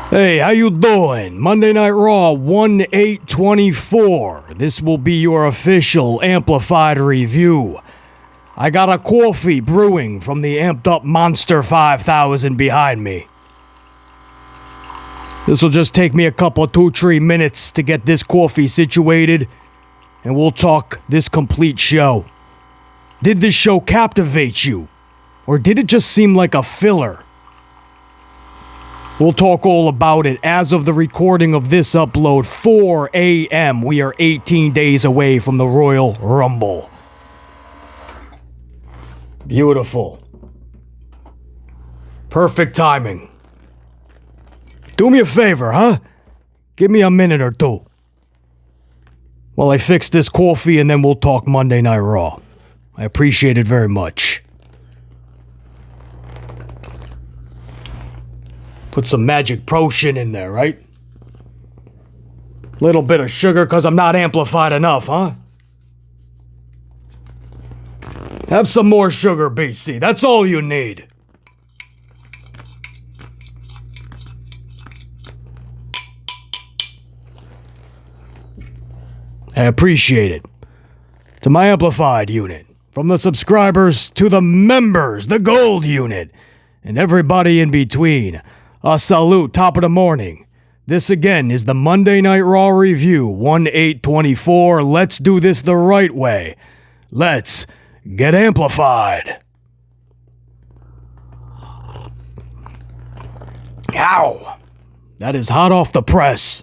Hey, how you doing? Monday Night Raw 1/8/24. This will be your official amplified review. I got a Kofi brewing from the amped up Monster 5000 behind me. This will just take me a couple 2-3 minutes to get this Kofi situated, and we'll talk this complete show. Did this show captivate you? Or did it just seem like a filler? We'll talk all about it as of the recording of this upload, 4 a.m. We are 18 days away from the Royal Rumble. Beautiful. Perfect timing. Do me a favor, huh? Give me a minute or two while I fix this coffee, and then we'll talk Monday Night Raw. I appreciate it very much. Put some magic potion in there, right? Little bit of sugar because I'm not amplified enough, huh? Have some more sugar, BC. That's all you need. I appreciate it. To my amplified unit, from the subscribers to the members, the gold unit, and everybody in between, a salute, top of the morning. This again is the Monday Night Raw review, 1/8/24. Let's do this the right way. Let's get amplified. Ow! That is hot off the press.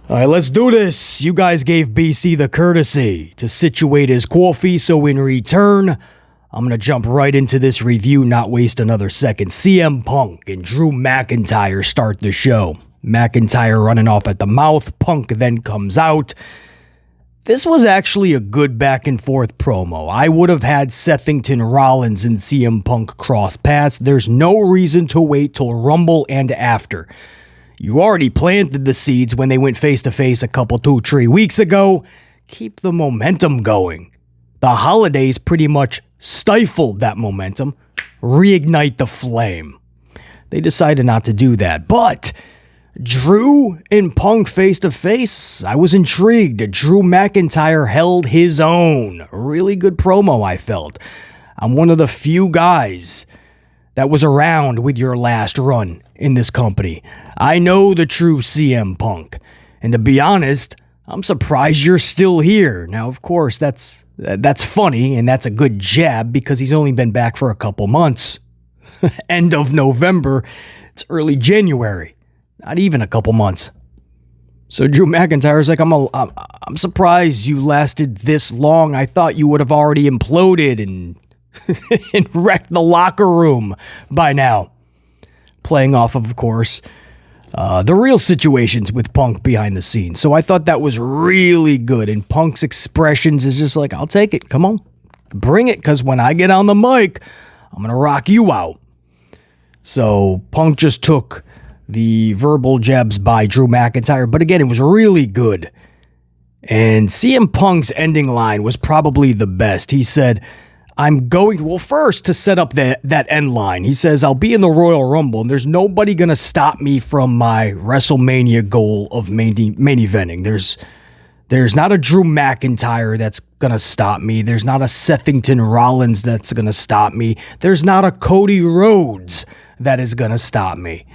Alright, let's do this. You guys gave BC the courtesy to situate his coffee, so in return, I'm going to jump right into this review, not waste another second. CM Punk and Drew McIntyre start the show. McIntyre running off at the mouth. Punk then comes out. This was actually a good back and forth promo. I would have had Sethington, Rollins, and CM Punk cross paths. There's no reason to wait till Rumble and after. You already planted the seeds when they went face-to-face a couple 2-3 weeks ago. Keep the momentum going. The holidays pretty much stifled that momentum. Reignite the flame. They decided not to do that. But Drew and Punk face-to-face, I was intrigued. Drew McIntyre held his own. Really good promo, I felt. I'm one of the few guys that was around with your last run in this company. I know the true CM Punk. And to be honest, I'm surprised you're still here. Now, of course, that's funny, and that's a good jab because he's only been back for a couple months. End of November. It's early January. Not even a couple months. So Drew McIntyre's like, I'm surprised you lasted this long. I thought you would have already imploded and and wrecked the locker room by now. Playing off of course, the real situations with Punk behind the scenes. So I thought that was really good. And Punk's expressions is just like, I'll take it. Come on. Bring it. Because when I get on the mic, I'm going to rock you out. So Punk just took the verbal jabs by Drew McIntyre. But again, it was really good. And CM Punk's ending line was probably the best. He said, first to set up that end line, he says, I'll be in the Royal Rumble, and there's nobody going to stop me from my WrestleMania goal of main eventing. There's not a Drew McIntyre that's going to stop me. There's not a Sethington Rollins that's going to stop me. There's not a Cody Rhodes that is going to stop me.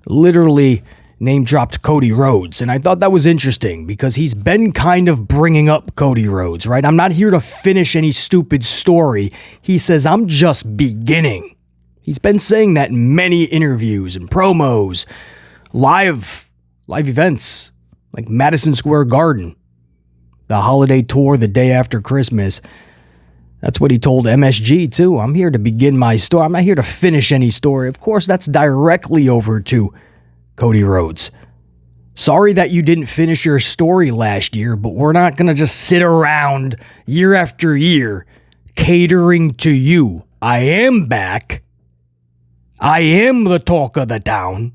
Literally name-dropped Cody Rhodes, and I thought that was interesting because he's been kind of bringing up Cody Rhodes, right? I'm not here to finish any stupid story. He says, I'm just beginning. He's been saying that in many interviews and promos, live events, like Madison Square Garden, the holiday tour the day after Christmas. That's what he told MSG, too. I'm here to begin my story. I'm not here to finish any story. Of course, that's directly over to Cody Rhodes. Sorry that you didn't finish your story last year, but we're not going to just sit around year after year catering to you. I am back. I am the talk of the town.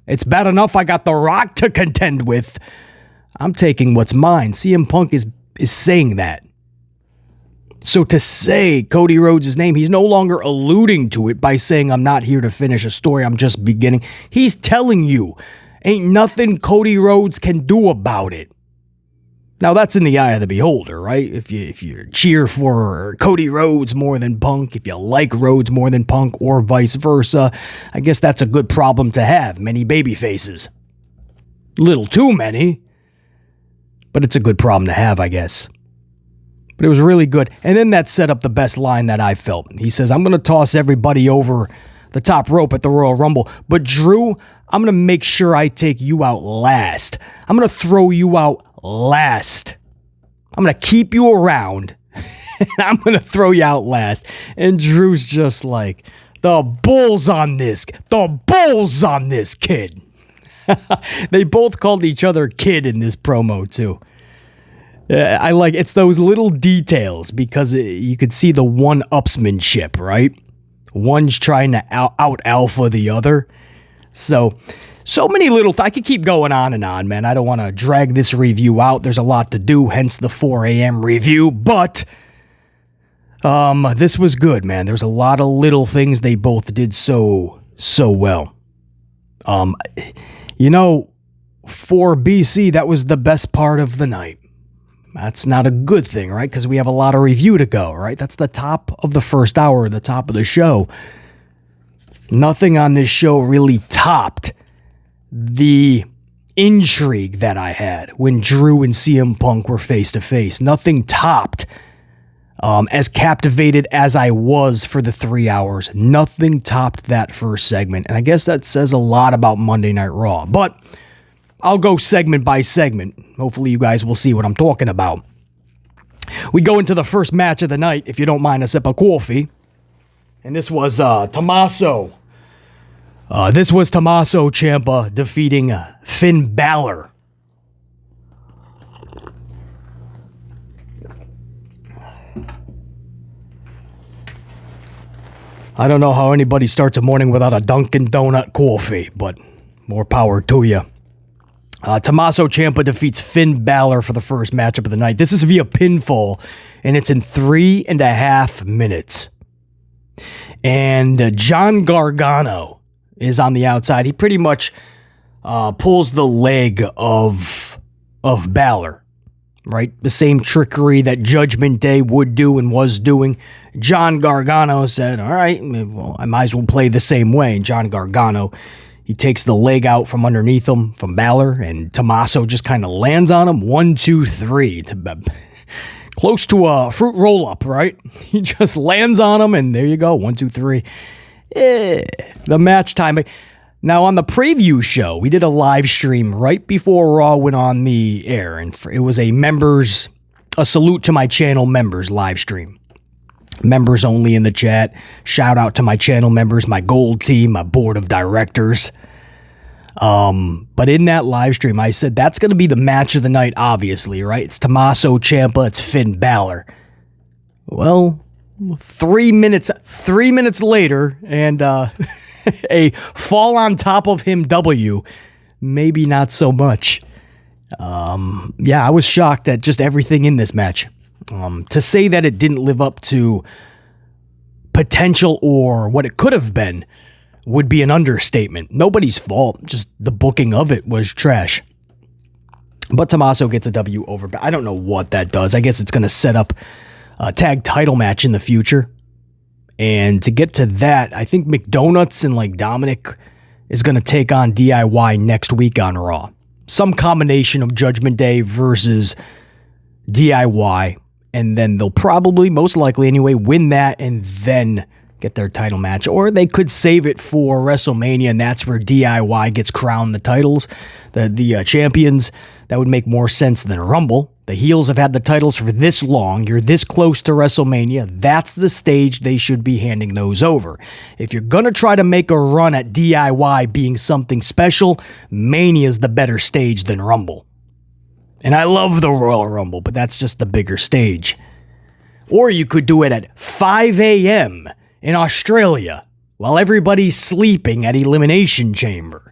It's bad enough I got The Rock to contend with. I'm taking what's mine. CM Punk is saying that. So to say Cody Rhodes' name, he's no longer alluding to it by saying, I'm not here to finish a story, I'm just beginning. He's telling you, ain't nothing Cody Rhodes can do about it. Now, that's in the eye of the beholder, right? If you cheer for Cody Rhodes more than Punk, if you like Rhodes more than Punk, or vice versa, I guess that's a good problem to have. Many baby faces. Little too many. But it's a good problem to have, I guess. But it was really good. And then that set up the best line that I felt. He says, I'm going to toss everybody over the top rope at the Royal Rumble. But Drew, I'm going to make sure I take you out last. I'm going to throw you out last. I'm going to keep you around. And I'm going to throw you out last. And Drew's just like, the bull's on this. The bull's on this, kid. They both called each other kid in this promo, too. I like it's those little details because you could see the one-upsmanship, right? One's trying to out-alpha the other. So many little... I could keep going on and on, man. I don't want to drag this review out. There's a lot to do, hence the 4 a.m. review. But this was good, man. There's a lot of little things they both did so well. You know, for BC, that was the best part of the night. That's not a good thing, right? Because we have a lot of review to go, right? That's the top of the first hour, the top of the show. Nothing on this show really topped the intrigue that I had when Drew and CM Punk were face to face. Nothing topped as captivated as I was for the 3 hours. Nothing topped that first segment. And I guess that says a lot about Monday Night Raw. But I'll go segment by segment. Hopefully you guys will see what I'm talking about. We go into the first match of the night, if you don't mind a sip of coffee. And this was Tommaso. This was Tommaso Ciampa defeating Finn Balor. I don't know how anybody starts a morning without a Dunkin' Donut coffee, but more power to you. Tommaso Ciampa defeats Finn Balor for the first matchup of the night. This is via pinfall, and it's in 3.5 minutes. And John Gargano is on the outside. He pretty much pulls the leg of Balor, right? The same trickery that Judgment Day would do and was doing. John Gargano said, all right, well, I might as well play the same way. And John Gargano, he takes the leg out from underneath him from Balor, and Tommaso just kind of lands on him. 1, 2, 3. Close to a fruit roll-up, right? He just lands on him, and there you go. 1, 2, 3. The match time. Now, on the preview show, we did a live stream right before Raw went on the air, and it was a salute to my channel members live stream. Members only in the chat. Shout out to my channel members, my gold team, my board of directors. But in that live stream, I said that's going to be the match of the night, obviously, right? It's Tommaso Ciampa, it's Finn Balor. Well, 3 minutes later, and a fall on top of him W, maybe not so much. I was shocked at just everything in this match. To say that it didn't live up to potential or what it could have been would be an understatement. Nobody's fault, just the booking of it was trash. But Tommaso gets a W over. I don't know what that does. I guess it's going to set up a tag title match in the future. And to get to that, I think McDonutts and Dominic is going to take on DIY next week on Raw. Some combination of Judgment Day versus DIY. And then they'll probably, most likely anyway, win that and then get their title match. Or they could save it for WrestleMania, and that's where DIY gets crowned the titles, the champions. That would make more sense than Rumble. The heels have had the titles for this long. You're this close to WrestleMania. That's the stage they should be handing those over. If you're going to try to make a run at DIY being something special, Mania's the better stage than Rumble. And I love the Royal Rumble, but that's just the bigger stage. Or you could do it at 5 a.m. in Australia while everybody's sleeping at Elimination Chamber.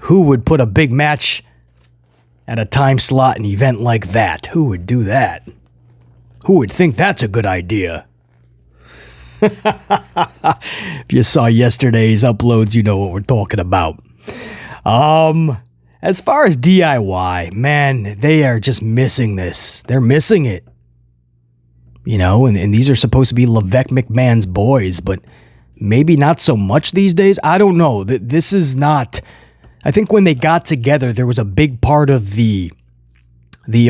Who would put a big match at a time slot, an event like that? Who would do that? Who would think that's a good idea? If you saw yesterday's uploads, you know what we're talking about. As far as DIY, man, they are just missing this. They're missing it. You know, and these are supposed to be Ludwig McMahon's boys, but maybe not so much these days. I don't know. This is not... I think when they got together, there was a big part of the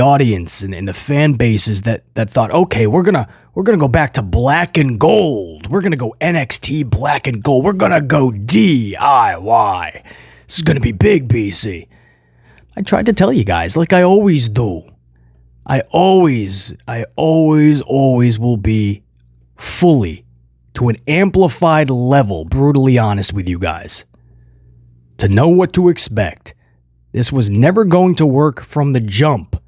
audience and the fan bases that thought, okay, we're gonna go back to black and gold. We're gonna go NXT black and gold. We're gonna go DIY. This is gonna be big, BC. I tried to tell you guys, like I always do. I always will be fully, to an amplified level, brutally honest with you guys. To know what to expect. This was never going to work from the jump.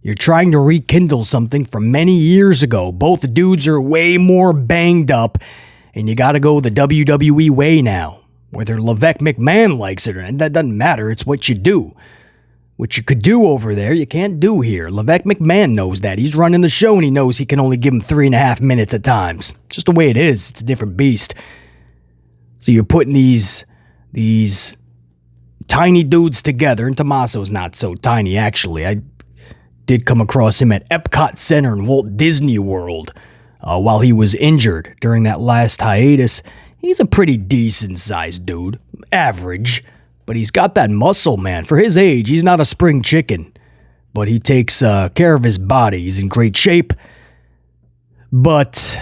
You're trying to rekindle something from many years ago. Both dudes are way more banged up, and you gotta go the WWE way now. Whether Ludwig McMahon likes it or not, that doesn't matter. It's what you do. What you could do over there, you can't do here. Ludwig McMahon knows that. He's running the show, and he knows he can only give him 3.5 minutes at times. Just the way it is. It's a different beast. So you're putting these tiny dudes together, and Tommaso's not so tiny, actually. I did come across him at Epcot Center in Walt Disney World while he was injured during that last hiatus. He's a pretty decent-sized dude. Average. But he's got that muscle, man. For his age, he's not a spring chicken. But he takes care of his body. He's in great shape. But,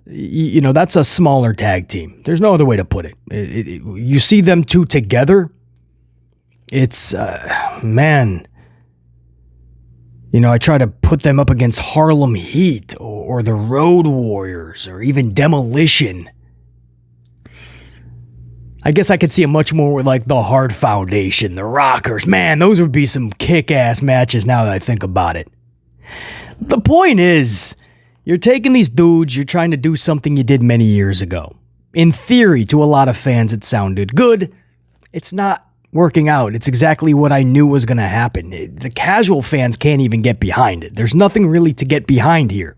you know, that's a smaller tag team. There's no other way to put it. You see them two together, it's, man. You know, I try to put them up against Harlem Heat or the Road Warriors or even Demolition. I guess I could see it much more with like the Hart Foundation, the Rockers. Man, those would be some kick-ass matches now that I think about it. The point is, you're taking these dudes, you're trying to do something you did many years ago. In theory, to a lot of fans, it sounded good. It's not working out. It's exactly what I knew was going to happen. The casual fans can't even get behind it. There's nothing really to get behind here.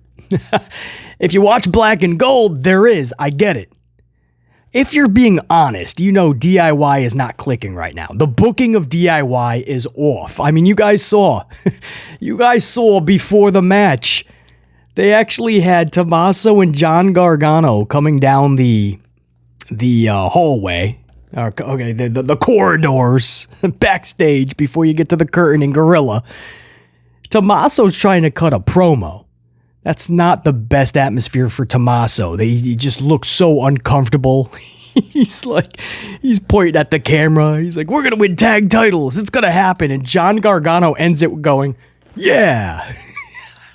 If you watch Black and Gold, there is. I get it. If you're being honest, you know DIY is not clicking right now. The booking of DIY is off. I mean, you guys saw before the match, they actually had Tommaso and John Gargano coming down the hallway. Okay, the corridors backstage before you get to the curtain in Gorilla. Tommaso's trying to cut a promo. That's not the best atmosphere for Tommaso. He just looks so uncomfortable. He's pointing at the camera. He's like, we're going to win tag titles. It's going to happen. And John Gargano ends it going, yeah.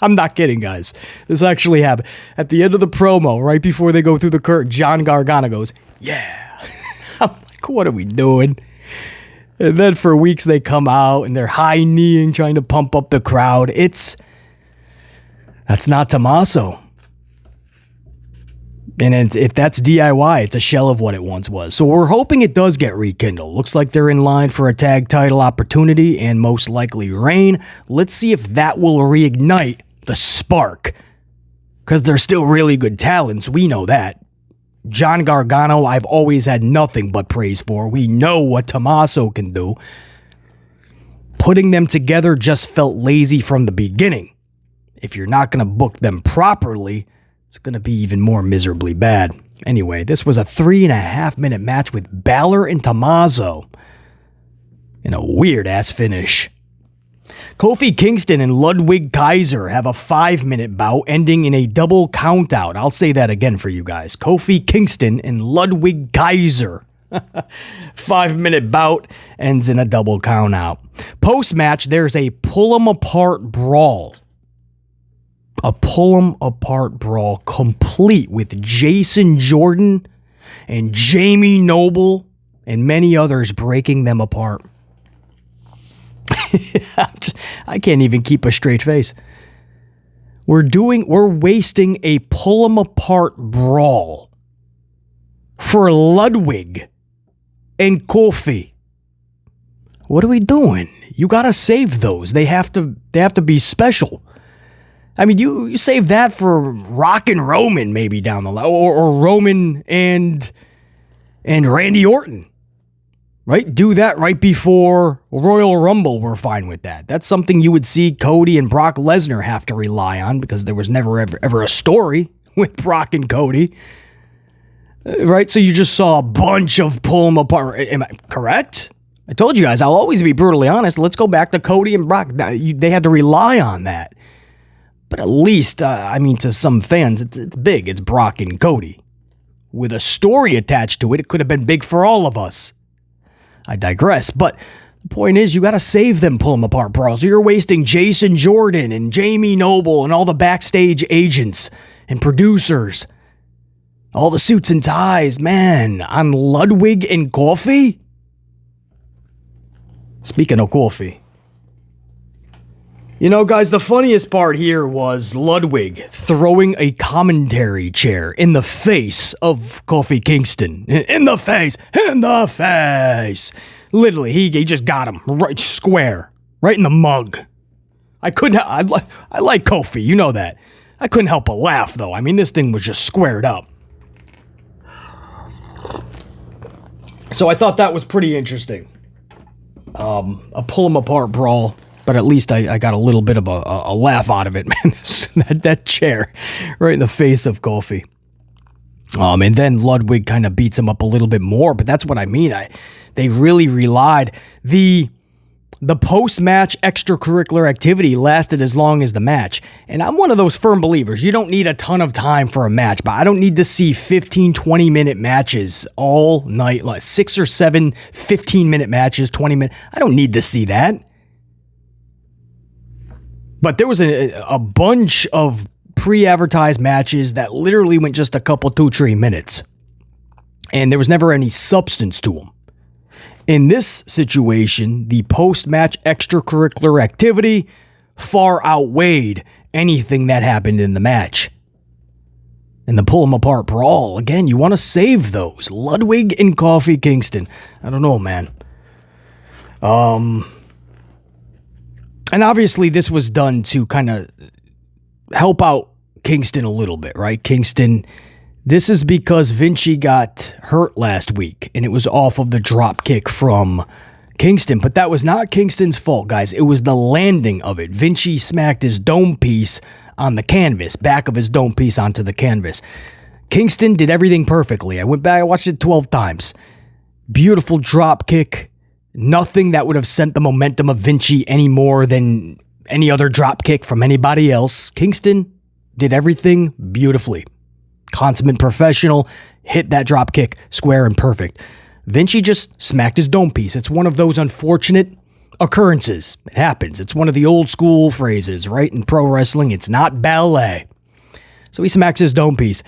I'm not kidding, guys. This actually happened. At the end of the promo, right before they go through the curtain, John Gargano goes, yeah. I'm like, what are we doing? And then for weeks they come out and they're high-kneeing, trying to pump up the crowd. That's not Tommaso. And if that's DIY, it's a shell of what it once was. So we're hoping it does get rekindled. Looks like they're in line for a tag title opportunity and most likely reign. Let's see if that will reignite the spark. Because they're still really good talents. We know that. John Gargano, I've always had nothing but praise for. We know what Tommaso can do. Putting them together just felt lazy from the beginning. If you're not going to book them properly, it's going to be even more miserably bad. Anyway, this was a 3.5 minute match with Balor and Tommaso. In a weird-ass finish. Kofi Kingston and Ludwig Kaiser have a 5-minute bout ending in a double countout. I'll say that again for you guys. Kofi Kingston and Ludwig Kaiser. 5-minute bout ends in a double countout. Post-match, there's a pull-em-apart brawl. A pull-em-apart brawl complete with Jason Jordan and Jamie Noble and many others breaking them apart. I can't even keep a straight face. We're wasting a pull-em-apart brawl for Ludwig and Kofi. What are we doing? You gotta save those. They have to be special. I mean, you save that for Rock and Roman maybe down the line, or Roman and Randy Orton, right? Do that right before Royal Rumble. We're fine with that. That's something you would see Cody and Brock Lesnar have to rely on because there was never ever a story with Brock and Cody, right? So you just saw a bunch of pull them apart. Am I correct? I told you guys, I'll always be brutally honest. Let's go back to Cody and Brock. They had to rely on that. But at least, to some fans, it's big. It's Brock and Cody. With a story attached to it, it could have been big for all of us. I digress. But the point is, you got to save them pull them apart brawls. You're wasting Jason Jordan and Jamie Noble and all the backstage agents and producers. All the suits and ties, man, on Ludwig and Kofi? Speaking of Kofi. You know, guys, the funniest part here was Ludwig throwing a commentary chair in the face of Kofi Kingston. In the face! In the face! Literally, he just got him right square. Right in the mug. I like Kofi, you know that. I couldn't help but laugh, though. I mean, this thing was just squared up. So I thought that was pretty interesting. A pull 'em apart brawl. But at least I got a little bit of a laugh out of it, man. that chair right in the face of Kofi. And then Ludwig kind of beats him up a little bit more, but that's what I mean. They really relied. The post-match extracurricular activity lasted as long as the match. And I'm one of those firm believers. You don't need a ton of time for a match, but I don't need to see 15, 20-minute matches all night. Like 6 or 7 15-minute matches, 20 minutes. I don't need to see that. But there was a bunch of pre-advertised matches that literally went just a couple, 2-3 minutes. And there was never any substance to them. In this situation, the post-match extracurricular activity far outweighed anything that happened in the match. And the pull 'em apart brawl, again, you want to save those. Ludwig and Kofi Kingston. I don't know, man. And obviously this was done to kind of help out Kingston a little bit, right? Kingston, this is because Vinci got hurt last week, and it was off of the drop kick from Kingston. But that was not Kingston's fault, guys. It was the landing of it. Vinci smacked his dome piece on the canvas, back of his dome piece onto the canvas. Kingston did everything perfectly. I went back, I watched it 12 times. Beautiful drop kick. Nothing that would have sent the momentum of Vinci any more than any other drop kick from anybody else. Kingston did everything beautifully. Consummate professional, hit that drop kick square and perfect. Vinci just smacked his dome piece. It's one of those unfortunate occurrences. It happens. It's one of the old school phrases, right? In pro wrestling, it's not ballet. So he smacks his dome piece.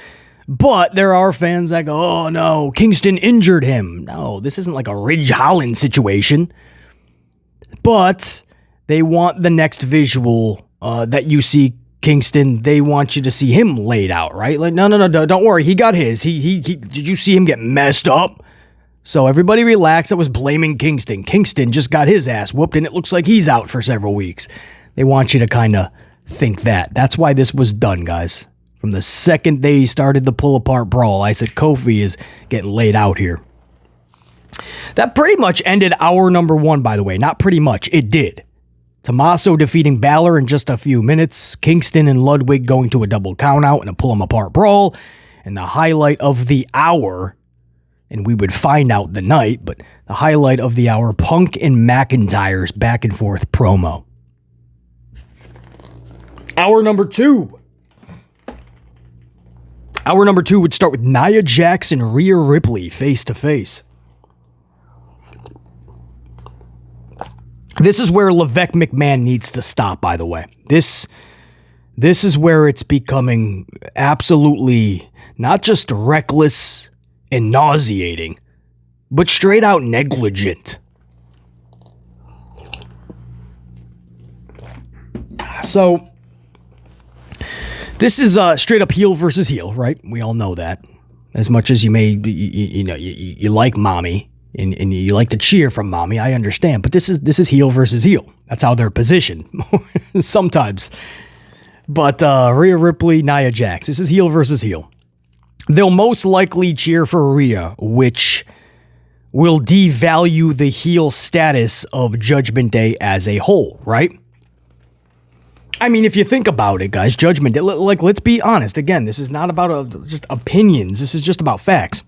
But there are fans that go, oh no, Kingston injured him. No, this isn't like a Ridge Holland situation. But they want the next visual that you see Kingston. They want you to see him laid out, right? Like, no, don't worry. He got his. He did you see him get messed up? So everybody relax. I was blaming Kingston. Kingston just got his ass whooped and it looks like he's out for several weeks. They want you to kind of think that. That's why this was done, guys. From the second they started the pull-apart brawl, I said Kofi is getting laid out here. That pretty much ended hour number 1, by the way. Not pretty much. It did. Tommaso defeating Balor in just a few minutes. Kingston and Ludwig going to a double countout and a pull-em-apart brawl. And the highlight of the hour, and we would find out the night, but the highlight of the hour, Punk and McIntyre's back-and-forth promo. Hour number 2. Hour number 2 would start with Nia Jax and Rhea Ripley face-to-face. This is where Levesque McMahon needs to stop, by the way. This is where it's becoming absolutely not just reckless and nauseating, but straight out negligent. So this is straight up heel versus heel, right? We all know that. As much as you may, you like mommy and you like to cheer from mommy, I understand. But this is heel versus heel. That's how they're positioned sometimes. But Rhea Ripley, Nia Jax. This is heel versus heel. They'll most likely cheer for Rhea, which will devalue the heel status of Judgment Day as a whole, right? I mean, if you think about it, guys, Judgment Day, like, let's be honest. Again, this is not about just opinions. This is just about facts.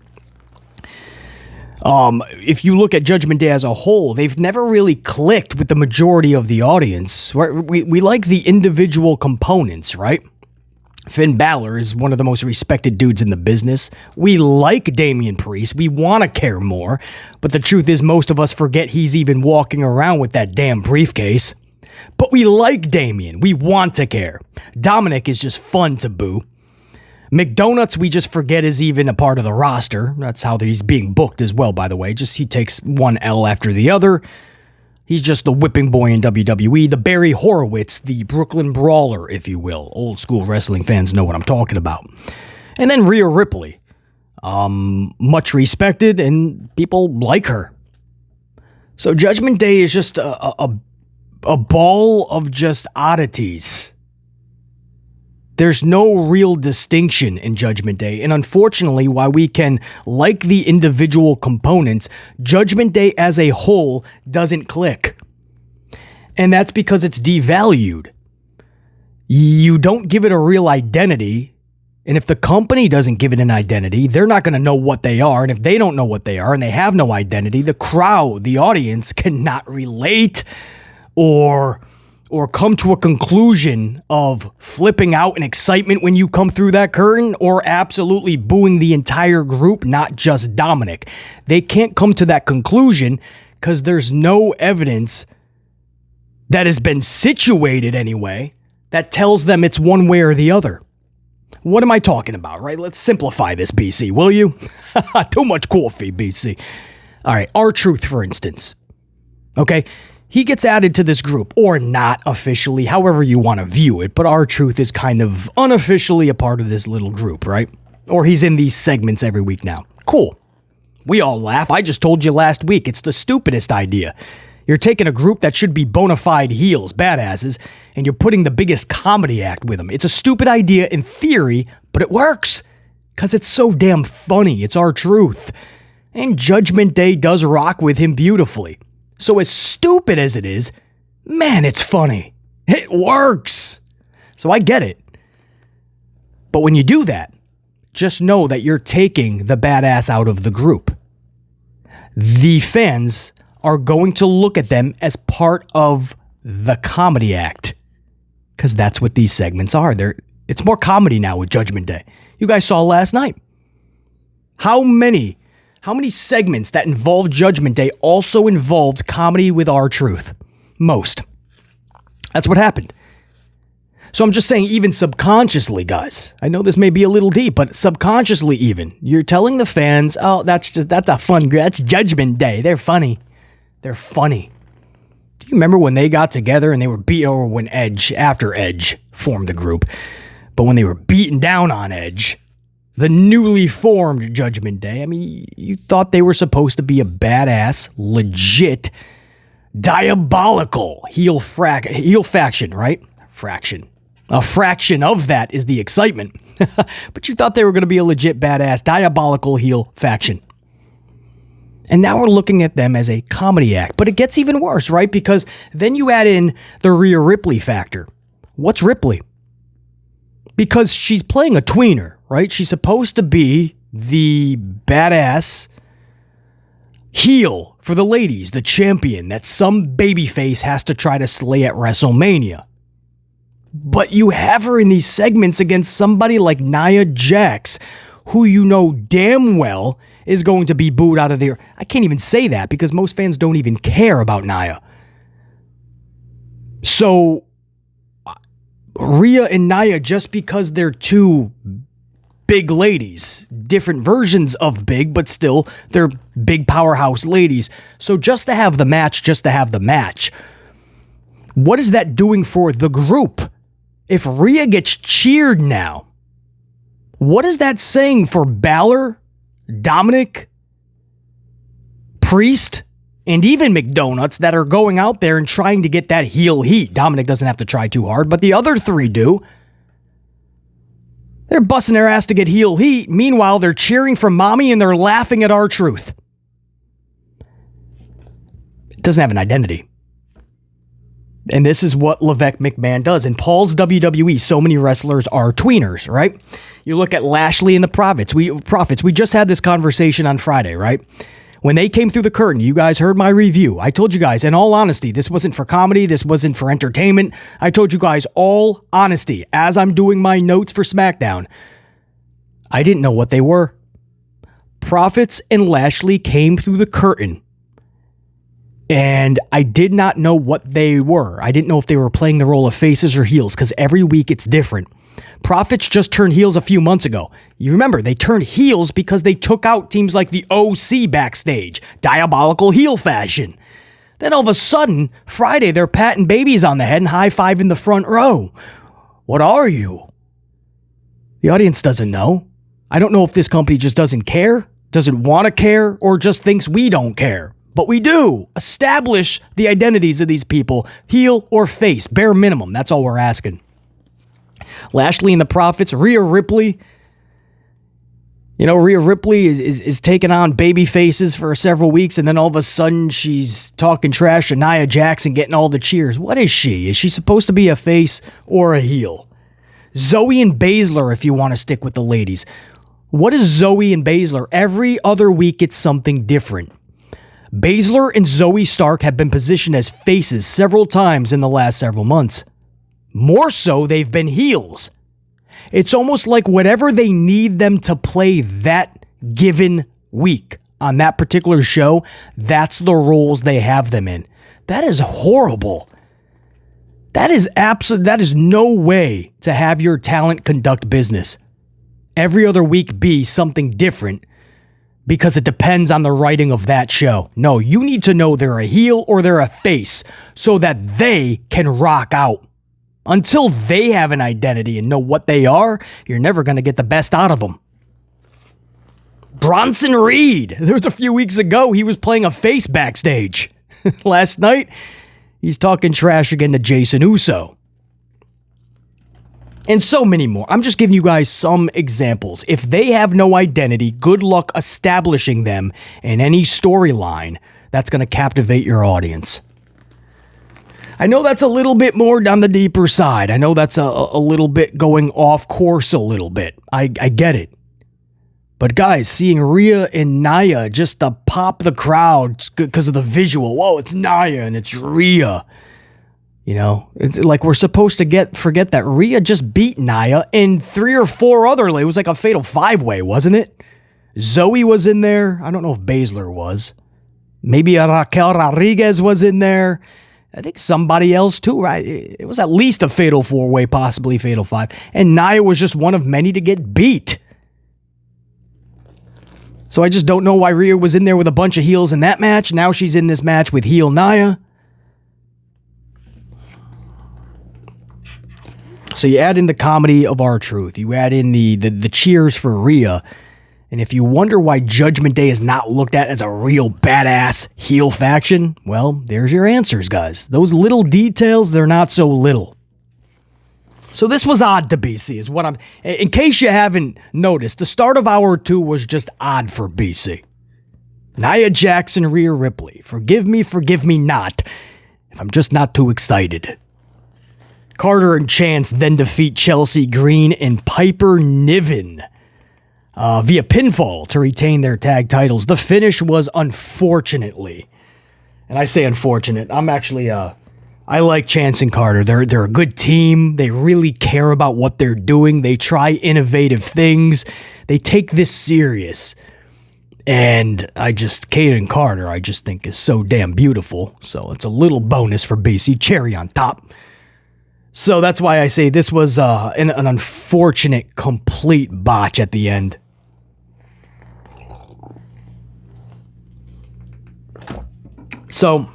If you look at Judgment Day as a whole, they've never really clicked with the majority of the audience. Right? We like the individual components, right? Finn Balor is one of the most respected dudes in the business. We like Damian Priest. We want to care more. But the truth is, most of us forget he's even walking around with that damn briefcase. But we like Damian. We want to care. Dominic is just fun to boo. McDonutts, we just forget is even a part of the roster. That's how he's being booked as well, by the way. Just he takes one L after the other. He's just the whipping boy in WWE, the Barry Horowitz, the Brooklyn Brawler, if you will. Old school wrestling fans know what I'm talking about. And then Rhea Ripley. Much respected, and people like her. So Judgment Day is just a ball of just oddities. There's no real distinction in Judgment Day, and unfortunately, while we can like the individual components, Judgment Day as a whole doesn't click. And that's because it's devalued. You don't give it a real identity, and if the company doesn't give it an identity, they're not going to know what they are, and if they don't know what they are, and they have no identity, the crowd, the audience, cannot relate or come to a conclusion of flipping out in excitement when you come through that curtain, or absolutely booing the entire group, not just Dominic. They can't come to that conclusion because there's no evidence that has been situated anyway that tells them it's one way or the other. What am I talking about, right? Let's simplify this, BC, will you? Too much coffee, BC. All right, R-Truth, for instance. Okay? He gets added to this group, or not officially, however you want to view it, but R-Truth is kind of unofficially a part of this little group, right? Or he's in these segments every week now. Cool. We all laugh. I just told you last week, it's the stupidest idea. You're taking a group that should be bona fide heels, badasses, and you're putting the biggest comedy act with them. It's a stupid idea in theory, but it works, because it's so damn funny. It's R-Truth. And Judgment Day does rock with him beautifully. So as stupid as it is, man, it's funny. It works. So I get it. But when you do that, just know that you're taking the badass out of the group. The fans are going to look at them as part of the comedy act. Because that's what these segments are. It's more comedy now with Judgment Day. You guys saw last night. How many segments that involved Judgment Day also involved comedy with R-Truth? Most. That's what happened. So I'm just saying, even subconsciously, guys, I know this may be a little deep, but subconsciously even, you're telling the fans, oh, that's Judgment Day. They're funny. They're funny. Do you remember when they got together and they were beat over when after Edge formed the group, but when they were beaten down on Edge, the newly formed Judgment Day, I mean, you thought they were supposed to be a badass, legit, diabolical heel faction, right? Fraction. A fraction of that is the excitement. But you thought they were going to be a legit, badass, diabolical heel faction. And now we're looking at them as a comedy act. But it gets even worse, right? Because then you add in the Rhea Ripley factor. What's Ripley? Because she's playing a tweener, right? She's supposed to be the badass heel for the ladies, the champion that some babyface has to try to slay at WrestleMania. But you have her in these segments against somebody like Nia Jax, who you know damn well is going to be booed out of there. I can't even say that because most fans don't even care about Nia. So Rhea and Nia, just because they're two big ladies, different versions of big, but still they're big powerhouse ladies. So just to have the match, what is that doing for the group? If Rhea gets cheered now, what is that saying for Balor, Dominic, Priest, and even McDonutts that are going out there and trying to get that heel heat? Dominic doesn't have to try too hard, but the other three do. They're busting their ass to get heel heat. Meanwhile, they're cheering for mommy and they're laughing at R-Truth. It doesn't have an identity. And this is what Levesque McMahon does. In Paul's WWE, so many wrestlers are tweeners, right? You look at Lashley and the Profits. We just had this conversation on Friday, right? When they came through the curtain, you guys heard my review. I told you guys, in all honesty, this wasn't for comedy. This wasn't for entertainment. I told you guys all honesty as I'm doing my notes for SmackDown. I didn't know what they were. Profits and Lashley came through the curtain, and I did not know what they were. I didn't know if they were playing the role of faces or heels, because every week it's different. Profits just turned heels a few months ago. You remember, they turned heels because they took out teams like the OC backstage. Diabolical heel fashion. Then all of a sudden, Friday, they're patting babies on the head and high-fiving the front row. What are you? The audience doesn't know. I don't know if this company just doesn't care, doesn't want to care, or just thinks we don't care. But we do. Establish the identities of these people, heel or face, bare minimum. That's all we're asking. Lashley and the Profits, Rhea Ripley. You know, Rhea Ripley is taking on baby faces for several weeks, and then all of a sudden she's talking trash to Nia Jax and getting all the cheers. What is she? Is she supposed to be a face or a heel? Zoe and Baszler, if you want to stick with the ladies. What is Zoe and Baszler? Every other week it's something different. Baszler and Zoe Stark have been positioned as faces several times in the last several months. More so, they've been heels. It's almost like whatever they need them to play that given week on that particular show, that's the roles they have them in. That is horrible. That is no way to have your talent conduct business. Every other week be something different because it depends on the writing of that show. No, you need to know they're a heel or they're a face so that they can rock out. Until they have an identity and know what they are, you're never going to get the best out of them. Bronson Reed. There was a few weeks ago, he was playing a face backstage. Last night, he's talking trash again to Jason Uso. And so many more. I'm just giving you guys some examples. If they have no identity, good luck establishing them in any storyline that's going to captivate your audience. I know that's a little bit more down the deeper side. I know that's a little bit going off course a little bit. I get it. But guys, seeing Rhea and Nia just to pop the crowd because of the visual. Whoa, it's Nia and it's Rhea. You know, it's like we're supposed to forget that Rhea just beat Nia and 3 or 4 other. It was like a fatal 5-way, wasn't it? Zoe was in there. I don't know if Baszler was. Maybe Raquel Rodriguez was in there. I think somebody else too, right? It was at least a fatal 4-way, possibly fatal 5. And Nia was just one of many to get beat. So I just don't know why Rhea was in there with a bunch of heels in that match. Now she's in this match with heel Nia. So you add in the comedy of R-Truth. You add in the cheers for Rhea. And if you wonder why Judgment Day is not looked at as a real badass heel faction, well, there's your answers, guys. Those little details, they're not so little. So this was odd to BC, is what I'm... In case you haven't noticed, the start of Hour 2 was just odd for BC. Nia Jax and Rhea Ripley. Forgive me not, if I'm just not too excited. Carter and Chance then defeat Chelsea Green and Piper Niven via pinfall to retain their tag titles. The finish was unfortunately, and I say unfortunate, I'm actually, I like Chance and Carter. They're a good team. They really care about what they're doing. They try innovative things. They take this serious. And Kate and Carter, I just think is so damn beautiful. So it's a little bonus for BC, cherry on top. So that's why I say this was an unfortunate, complete botch at the end. So,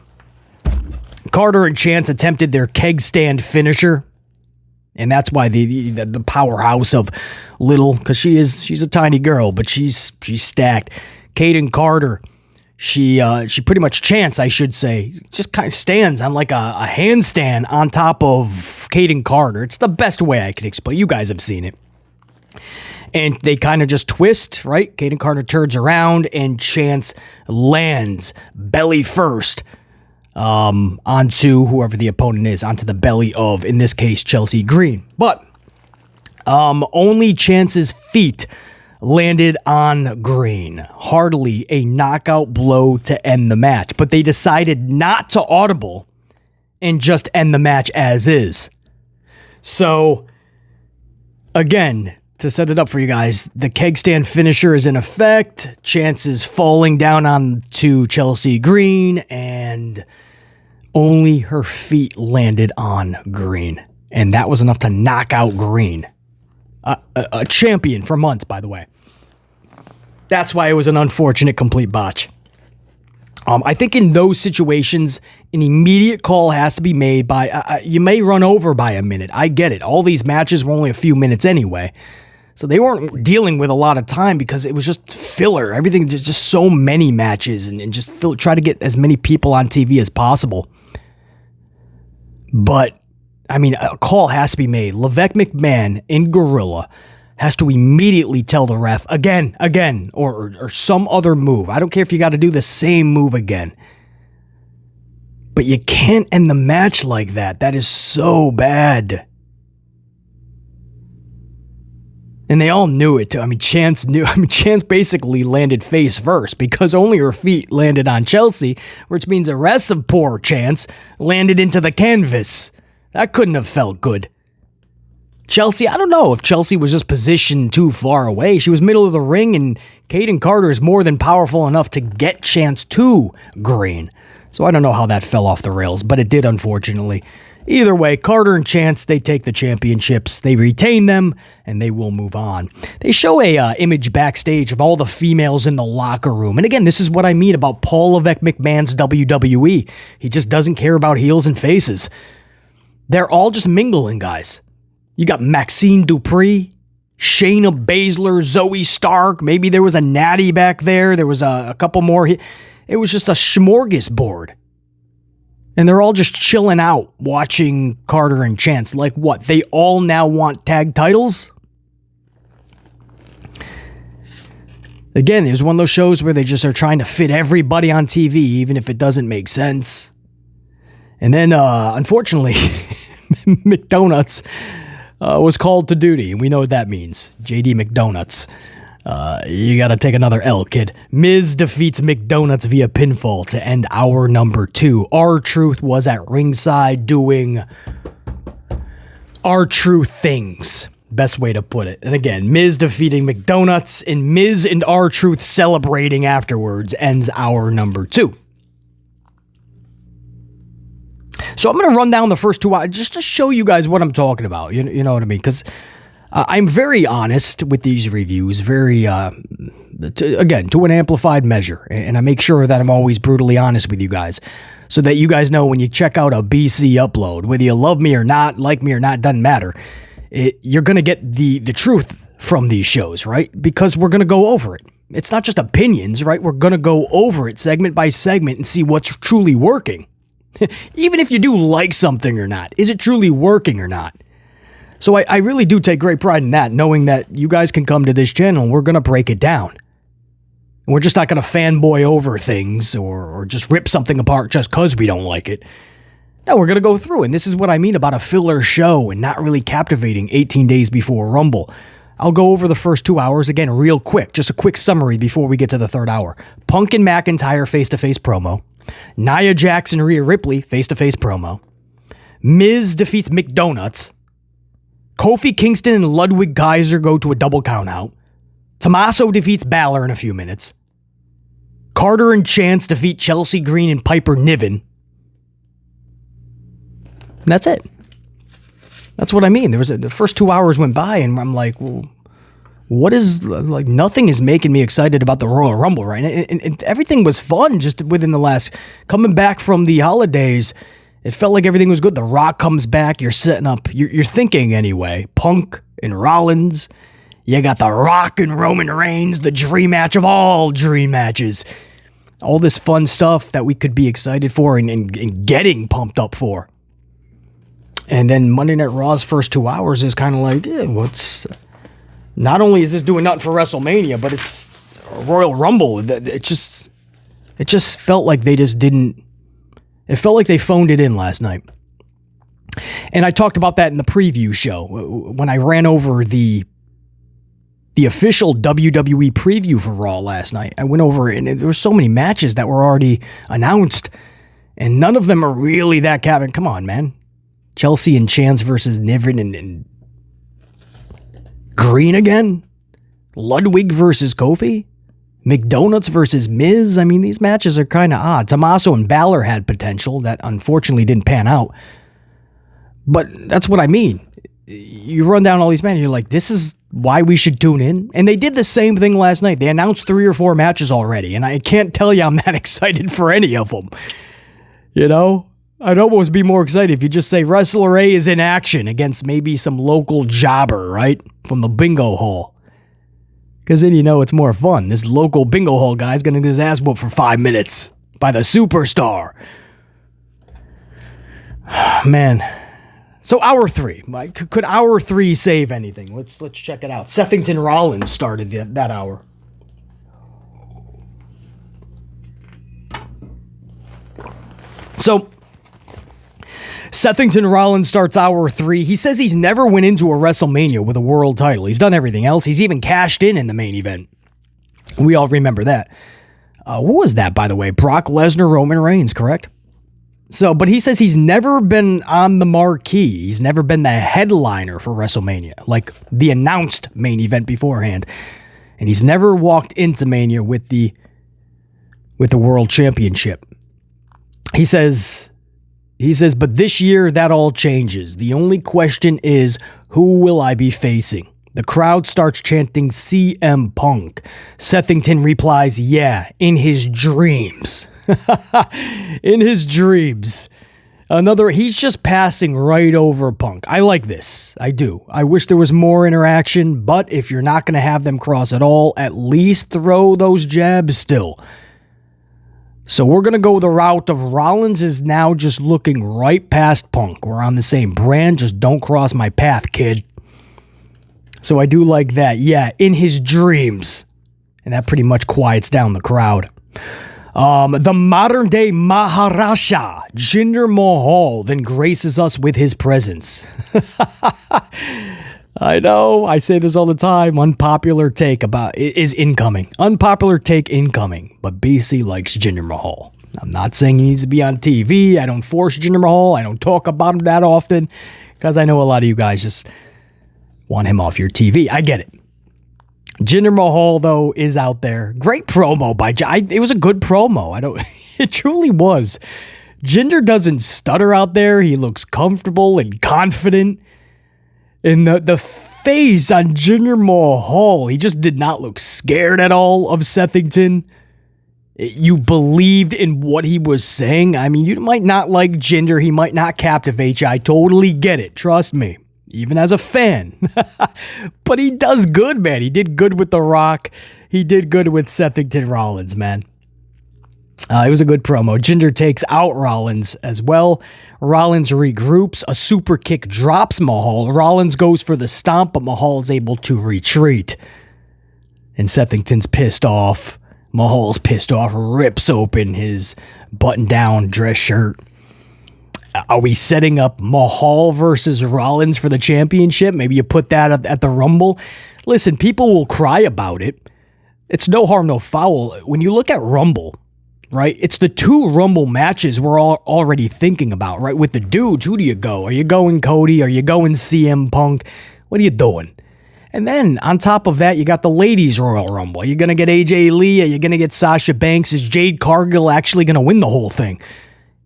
Carter and Chance attempted their keg stand finisher. And that's why the powerhouse of Little, because she's a tiny girl, but she's stacked. Kate and Carter, she pretty much, Chance, I should say, just kind of stands on like a handstand on top of Kate and Carter. It's the best way I can explain. You guys have seen it. And they kind of just twist, right? Kaden Carter turns around and Chance lands belly first onto whoever the opponent is, onto the belly of, in this case, Chelsea Green. But only Chance's feet landed on Green. Hardly a knockout blow to end the match. But they decided not to audible and just end the match as is. So, again, to set it up for you guys, the keg stand finisher is in effect. Chance is falling down onto Chelsea Green, and only her feet landed on Green. And that was enough to knock out Green. A champion for months, by the way. That's why it was an unfortunate complete botch. I think in those situations, an immediate call has to be made by, you may run over by a minute. I get it. All these matches were only a few minutes anyway. So they weren't dealing with a lot of time because it was just filler. Everything, there's just so many matches and just try to get as many people on TV as possible. But, I mean, a call has to be made. Levesque McMahon in Gorilla has to immediately tell the ref again, or some other move. I don't care if you got to do the same move again. But you can't end the match like that. That is so bad. And they all knew it too. I mean, Chance knew. I mean, Chance basically landed face first because only her feet landed on Chelsea, which means the rest of poor Chance landed into the canvas. That couldn't have felt good. Chelsea, I don't know if Chelsea was just positioned too far away. She was middle of the ring, and Kaden Carter is more than powerful enough to get Chance to Green. So I don't know how that fell off the rails, but it did, unfortunately. Either way, Carter and Chance, they take the championships, they retain them, and they will move on. They show a image backstage of all the females in the locker room. And again, this is what I mean about Paul Levesque McMahon's WWE. He just doesn't care about heels and faces. They're all just mingling, guys. You got Maxine Dupree, Shayna Baszler, Zoe Stark. Maybe there was a Natty back there. There was a couple more. It was just a smorgasbord. And they're all just chilling out, watching Carter and Chance. Like what? They all now want tag titles? Again, there's one of those shows where they just are trying to fit everybody on TV, even if it doesn't make sense. And then, unfortunately, McDonutts was called to duty, and we know what that means. JD McDonutts. You gotta take another L, kid. Miz defeats McDonutts via pinfall to end hour number 2. R-Truth was at ringside doing R-Truth things. Best way to put it. And again, Miz defeating McDonutts, and Miz and R-Truth celebrating afterwards ends hour number 2. So I'm going to run down the first 2 hours just to show you guys what I'm talking about. You know what I mean? Because I'm very honest with these reviews, very, to an amplified measure. And I make sure that I'm always brutally honest with you guys so that you guys know when you check out a BC upload, whether you love me or not, like me or not, doesn't matter. You're going to get the truth from these shows, right? Because we're going to go over it. It's not just opinions, right? We're going to go over it segment by segment and see what's truly working. Even if you do like something or not, is it truly working or not? So I really do take great pride in that, knowing that you guys can come to this channel and we're going to break it down. And we're just not going to fanboy over things or just rip something apart just because we don't like it. No, we're going to go through, and this is what I mean about a filler show and not really captivating 18 days before Rumble. I'll go over the first 2 hours again real quick, just a quick summary before we get to the third hour. Punk and McIntyre face-to-face promo. Nia Jax and Rhea Ripley face-to-face promo. Miz defeats McDonutts. Kofi Kingston and Ludwig Kaiser go to a double countout. Tommaso defeats Balor in a few minutes. Carter and Chance defeat Chelsea Green and Piper Niven. And that's it. That's what I mean. The first 2 hours went by and I'm like, well, what is, like, nothing is making me excited about the Royal Rumble, right? And everything was fun just within the last, coming back from the holidays, it felt like everything was good. The Rock comes back, you're setting up, you're thinking anyway, Punk and Rollins, you got The Rock and Roman Reigns, the dream match of all dream matches. All this fun stuff that we could be excited for and getting pumped up for. And then Monday Night Raw's first 2 hours is kind of like, Not only is this doing nothing for WrestleMania, but it's Royal Rumble. It just felt like they just didn't. It felt like they phoned it in last night. And I talked about that in the preview show when I ran over the official WWE preview for Raw last night. I went over it, and there were so many matches that were already announced, and none of them are really that cabin. Come on, man. Chelsea and Chance versus Niven and Green again? Ludwig versus Kofi? McDonutts versus Miz? I mean, these matches are kind of odd. Tommaso and Balor had potential that unfortunately didn't pan out. But that's what I mean. You run down all these matches, you're like, this is why we should tune in. And they did the same thing last night. They announced 3 or 4 matches already, and I can't tell you I'm that excited for any of them. You know? I'd almost be more excited if you just say Wrestler A is in action against maybe some local jobber, right? From the bingo hall. Because then you know it's more fun. This local bingo hall guy's going to get his ass whooped for 5 minutes by the superstar. Man. So hour 3. Could hour 3 save anything? Let's check it out. Sethington Rollins started that hour. So Sethington Rollins starts hour 3. He says he's never went into a WrestleMania with a world title. He's done everything else. He's even cashed in the main event. We all remember that. What was that, by the way? Brock Lesnar, Roman Reigns, correct? So, but he says he's never been on the marquee. He's never been the headliner for WrestleMania, like the announced main event beforehand. And he's never walked into Mania with the World Championship. He says, but this year that all changes. The only question is, who will I be facing? The crowd starts chanting CM Punk. Sethington replies, yeah, in his dreams. In his dreams. He's just passing right over Punk. I like this. I do. I wish there was more interaction, but if you're not going to have them cross at all, at least throw those jabs still. So we're going to go the route of Rollins is now just looking right past Punk. We're on the same brand. Just don't cross my path, kid. So I do like that. Yeah, in his dreams. And that pretty much quiets down the crowd. The modern day Maharaja, Jinder Mahal, then graces us with his presence. I know, I say this all the time. Unpopular take is incoming. Unpopular take incoming. But BC likes Jinder Mahal. I'm not saying he needs to be on TV. I don't force Jinder Mahal. I don't talk about him that often. Because I know a lot of you guys just want him off your TV. I get it. Jinder Mahal, though, is out there. Great promo by it was a good promo. It truly was. Jinder doesn't stutter out there. He looks comfortable and confident. And the face on Jinder Mahal, he just did not look scared at all of Sethington. You believed in what he was saying. I mean, you might not like Jinder. He might not captivate you. I totally get it. Trust me. Even as a fan. But he does good, man. He did good with The Rock. He did good with Sethington Rollins, man. It was a good promo. Jinder takes out Rollins as well. Rollins regroups. A super kick drops Mahal. Rollins goes for the stomp, but Mahal is able to retreat. And Sethington's pissed off. Mahal's pissed off. Rips open his button-down dress shirt. Are we setting up Mahal versus Rollins for the championship? Maybe you put that at the Rumble. Listen, people will cry about it. It's no harm, no foul. When you look at Rumble, right, it's the 2 Rumble matches we're all already thinking about, right? With the dudes, who do you go? Are you going Cody? Are you going CM Punk? What are you doing? And then on top of that, you got the Ladies Royal Rumble. Are you going to get AJ Lee? Are you going to get Sasha Banks? Is Jade Cargill actually going to win the whole thing?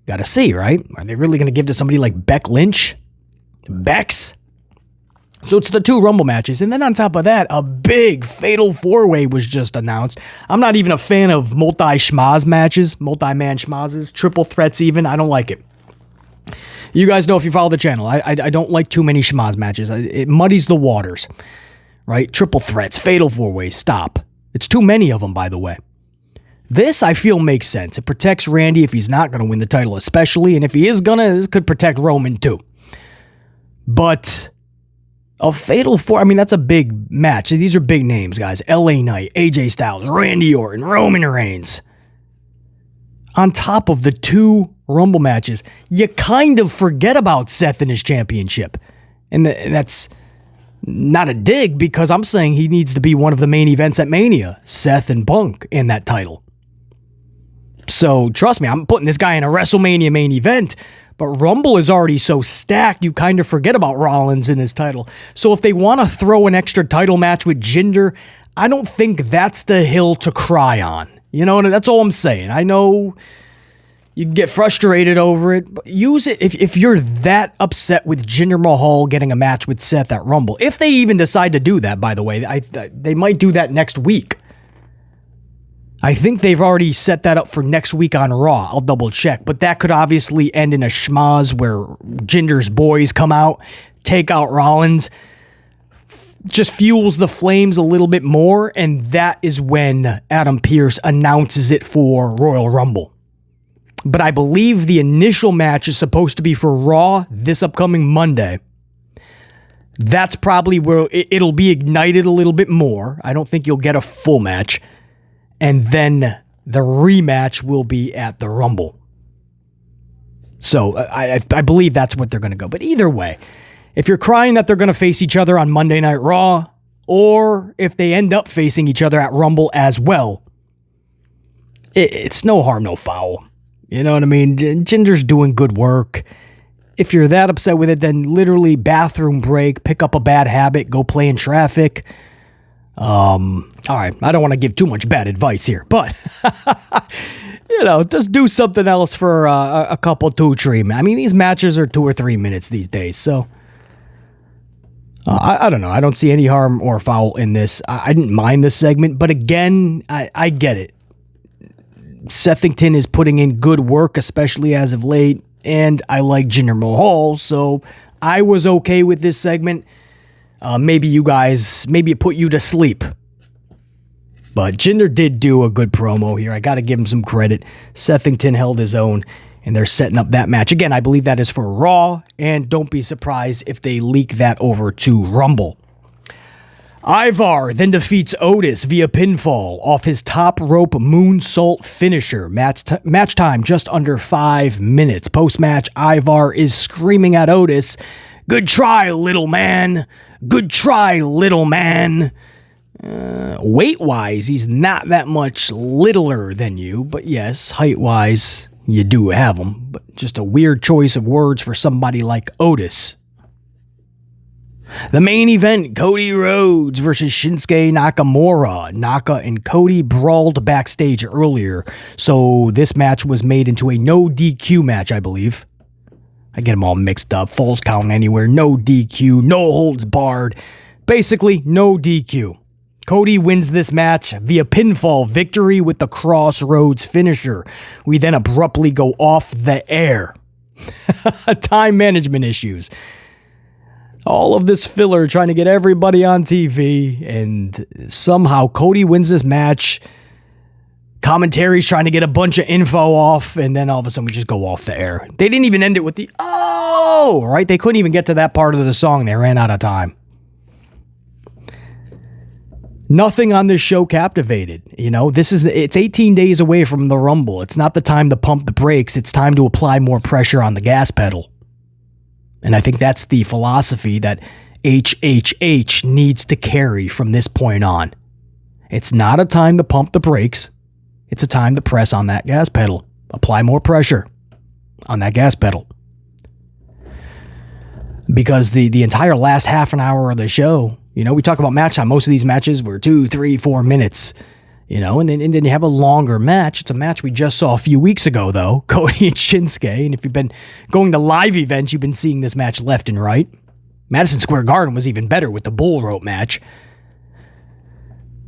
Gotta see, right? Are they really going to give to somebody like Beck Lynch? Bex? So it's the 2 Rumble matches. And then on top of that, a big Fatal 4-Way was just announced. I'm not even a fan of multi-schmaz matches, multi-man schmazes, triple threats even. I don't like it. You guys know if you follow the channel, I don't like too many schmaz matches. It muddies the waters, right? Triple threats, Fatal 4-Ways, stop. It's too many of them, by the way. This, I feel, makes sense. It protects Randy if he's not going to win the title, especially. And if he is going to, this could protect Roman, too. But A fatal four. I mean, that's a big match. These are big names, guys. LA Knight, AJ Styles, Randy Orton, Roman Reigns. On top of the 2 Rumble matches, you kind of forget about Seth and his championship. And that's not a dig, because I'm saying he needs to be one of the main events at Mania. Seth and Punk in that title. So, trust me, I'm putting this guy in a WrestleMania main event. But Rumble is already so stacked, you kind of forget about Rollins in his title. So if they want to throw an extra title match with Jinder, I don't think that's the hill to cry on. You know, and that's all I'm saying. I know you get frustrated over it, but use it if you're that upset with Jinder Mahal getting a match with Seth at Rumble. If they even decide to do that, by the way, they might do that next week. I think they've already set that up for next week on Raw. I'll double check. But that could obviously end in a schmaz where Jinder's boys come out, take out Rollins, just fuels the flames a little bit more, and that is when Adam Pearce announces it for Royal Rumble. But I believe the initial match is supposed to be for Raw this upcoming Monday. That's probably where it'll be ignited a little bit more. I don't think you'll get a full match. And then the rematch will be at the Rumble. So I believe that's what they're going to go. But either way, if you're crying that they're going to face each other on Monday Night Raw, or if they end up facing each other at Rumble as well, it's no harm, no foul. You know what I mean? Jinder's doing good work. If you're that upset with it, then literally bathroom break, pick up a bad habit, go play in traffic. All right, I don't want to give too much bad advice here, but, you know, just do something else for a couple 2-3 minutes. I mean, these matches are 2 or 3 minutes these days, so I don't know. I don't see any harm or foul in this. I didn't mind this segment, but again, I get it. Sethington is putting in good work, especially as of late, and I like Jinder Mahal, so I was okay with this segment. Maybe it put you to sleep. But Jinder did do a good promo here. I got to give him some credit. Sethington held his own, and they're setting up that match. Again, I believe that is for Raw, and don't be surprised if they leak that over to Rumble. Ivar then defeats Otis via pinfall off his top rope moonsault finisher. Match time just under 5 minutes. Post-match, Ivar is screaming at Otis, "Good try, little man. Good try, little man." Weight-wise, he's not that much littler than you, but yes, height-wise, you do have him. But just a weird choice of words for somebody like Otis. The main event, Cody Rhodes versus Shinsuke Nakamura. Naka and Cody brawled backstage earlier, so this match was made into a no DQ match, I believe. I get them all mixed up. Falls count anywhere. No DQ. No holds barred. Basically, no DQ. Cody wins this match via pinfall victory with the Crossroads finisher. We then abruptly go off the air. Time management issues. All of this filler trying to get everybody on TV, and somehow Cody wins this match. Commentary's trying to get a bunch of info off, and then all of a sudden we just go off the air. They didn't even end it with the "oh," right? They couldn't even get to that part of the song. They ran out of time. Nothing on this show captivated. You know, it's 18 days away from the Rumble. It's not the time to pump the brakes. It's time to apply more pressure on the gas pedal. And I think that's the philosophy that HHH needs to carry from this point on. It's not a time to pump the brakes. It's a time to press on that gas pedal. Apply more pressure on that gas pedal. Because the entire last half an hour of the show, you know, we talk about match time. Most of these matches were 2, 3, 4 minutes, you know, and then you have a longer match. It's a match we just saw a few weeks ago, though, Cody and Shinsuke. And if you've been going to live events, you've been seeing this match left and right. Madison Square Garden was even better with the bull rope match.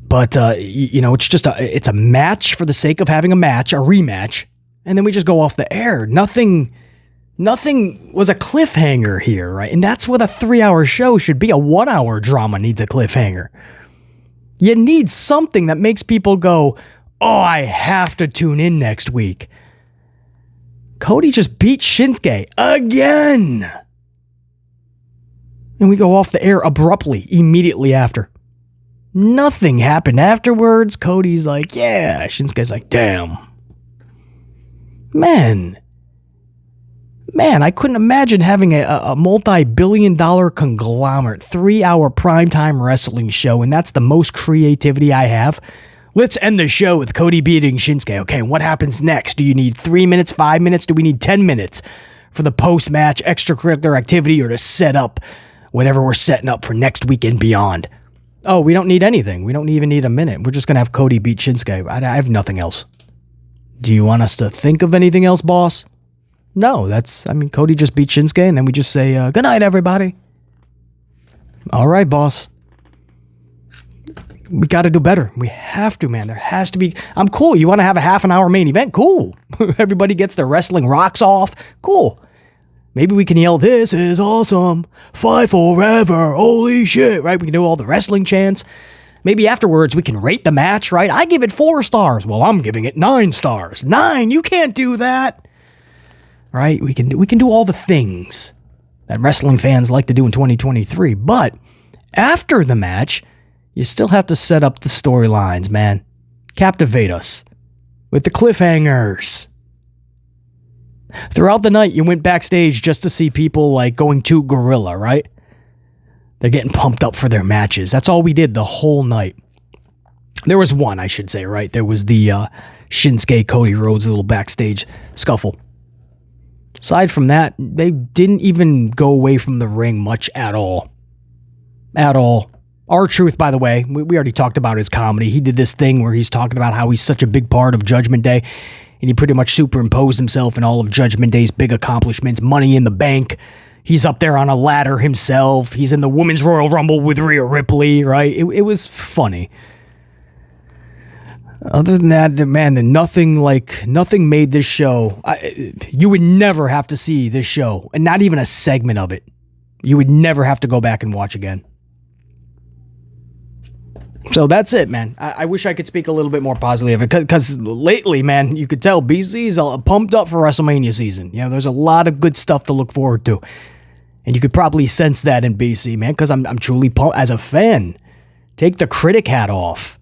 But, you know, it's a match for the sake of having a match, a rematch, and then we just go off the air. Nothing was a cliffhanger here, right? And that's what a 3-hour show should be. A 1-hour drama needs a cliffhanger. You need something that makes people go, "Oh, I have to tune in next week." Cody just beat Shinsuke again. And we go off the air abruptly, immediately after. Nothing happened afterwards. Cody's like, yeah. Shinsuke's like, damn. Man, I couldn't imagine having a multi-billion-dollar conglomerate 3-hour primetime wrestling show, and that's the most creativity I have. Let's end the show with Cody beating Shinsuke. Okay, what happens next? Do you need 3 minutes, 5 minutes? Do we need 10 minutes for the post-match extracurricular activity or to set up whatever we're setting up for next week and beyond? Oh, we don't need anything. We don't even need a minute. We're just going to have Cody beat Shinsuke. I have nothing else. Do you want us to think of anything else, boss? No, Cody just beat Shinsuke, and then we just say, good night, everybody. All right, boss. We got to do better. We have to, man. There has to be. I'm cool. You want to have a half an hour main event? Cool. Everybody gets their wrestling rocks off. Cool. Maybe we can yell, this is awesome. Fight forever. Holy shit. Right? We can do all the wrestling chants. Maybe afterwards we can rate the match, right? I give it 4 stars. Well, I'm giving it 9 stars. 9? You can't do that. Right? We can do all the things that wrestling fans like to do in 2023. But after the match, you still have to set up the storylines, man. Captivate us with the cliffhangers. Throughout the night, you went backstage just to see people like going to Gorilla, right? They're getting pumped up for their matches. That's all we did the whole night. There was one, I should say, right? There was the Shinsuke Cody Rhodes little backstage scuffle. Aside from that, they didn't even go away from the ring much at all. At all. R-Truth, by the way, we already talked about his comedy. He did this thing where he's talking about how he's such a big part of Judgment Day, and he pretty much superimposed himself in all of Judgment Day's big accomplishments. Money in the Bank. He's up there on a ladder himself. He's in the Women's Royal Rumble with Rhea Ripley, right? It was funny. Other than that, man, nothing made this show. You would never have to see this show, and not even a segment of it. You would never have to go back and watch again. So that's it, man. I wish I could speak a little bit more positively of it, because lately, man, you could tell BC's pumped up for WrestleMania season. You know, there's a lot of good stuff to look forward to. And you could probably sense that in BC, man, because I'm truly pumped. As a fan, take the critic hat off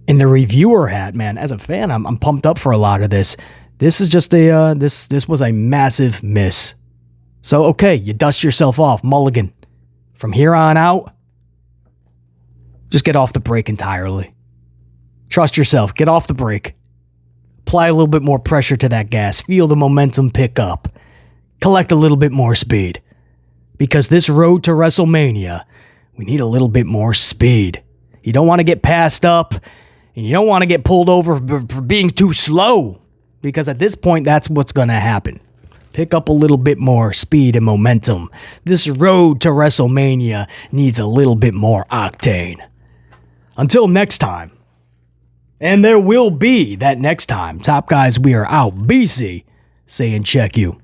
and the reviewer hat, man. As a fan, I'm pumped up for a lot of this. This is just this was a massive miss. So, okay, you dust yourself off, mulligan. From here on out, just get off the brake entirely. Trust yourself. Get off the brake. Apply a little bit more pressure to that gas. Feel the momentum pick up. Collect a little bit more speed. Because this road to WrestleMania, we need a little bit more speed. You don't want to get passed up, and you don't want to get pulled over for being too slow. Because at this point, that's what's going to happen. Pick up a little bit more speed and momentum. This road to WrestleMania needs a little bit more octane. Until next time. And there will be that next time. Top guys, we are out. BC saying check you.